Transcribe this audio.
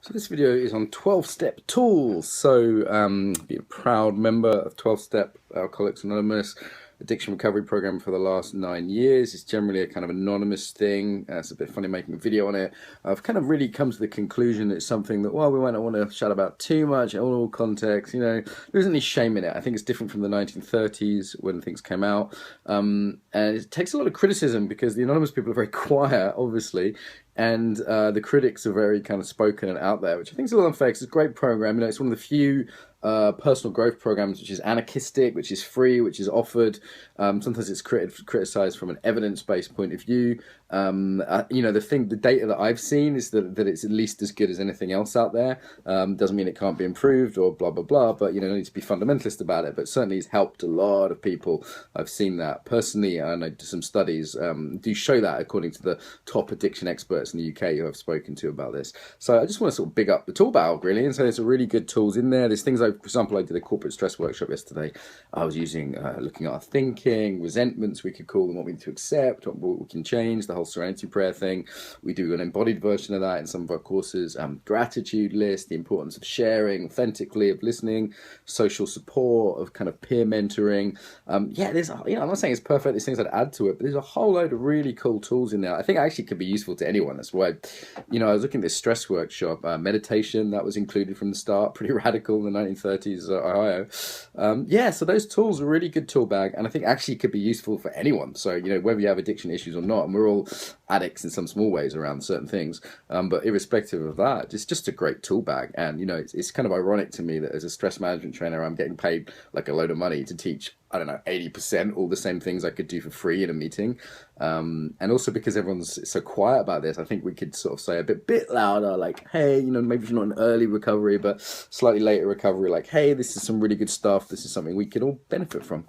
So this video is on 12-step tools. So be a proud member of 12-step Alcoholics Anonymous addiction recovery program for the last 9 years. It's generally a kind of anonymous thing. It's a bit funny making a video on it. I've kind of really come to the conclusion that it's something that, well, we might not want to shout about too much in all contexts. You know, there isn't any shame in it. I think it's different from the 1930s when things came out. And it takes a lot of criticism because the anonymous people are very quiet, obviously. And the critics are very kind of spoken and out there, which I think is a little unfair because it's a great program. You know, it's one of the few personal growth programs which is anarchistic, which is free, which is offered. Sometimes it's criticized from an evidence-based point of view. You know, the data that I've seen is that it's at least as good as anything else out there. Doesn't mean it can't be improved or blah, blah, blah, but, you know, no need to be fundamentalist about it. But certainly it's helped a lot of people. I've seen that personally, and I do some studies do show that according to the top addiction experts in the UK who I've spoken to about this. So I just want to sort of big up the tool bag really and say there's some really good tools in there. There's things like, for example, I did a corporate stress workshop yesterday. I was using looking at our thinking, resentments we could call them, what we need to accept, what we can change, the whole serenity prayer thing. We do an embodied version of that in some of our courses. Gratitude list, the importance of sharing authentically, of listening, social support, of kind of peer mentoring. Yeah, there's, you know, I'm not saying it's perfect, there's things I'd add to it, but there's a whole load of really cool tools in there. I think actually could be useful to anyone. That's why, you know, I was looking at this stress workshop, meditation, that was included from the start, pretty radical in the 1930s Ohio. Yeah, so those tools are a really good tool bag, and I think actually could be useful for anyone. So, you know, whether you have addiction issues or not, and we're all addicts in some small ways around certain things, but irrespective of that, it's just a great tool bag. And, you know, it's kind of ironic to me that as a stress management trainer, I'm getting paid like a load of money to teach, I don't know, 80% all the same things I could do for free in a meeting. And also because everyone's so quiet about this, I think we could sort of say a bit louder, like, hey, you know, maybe if you're not in early recovery, but slightly later recovery, like, hey, this is some really good stuff. This is something we could all benefit from.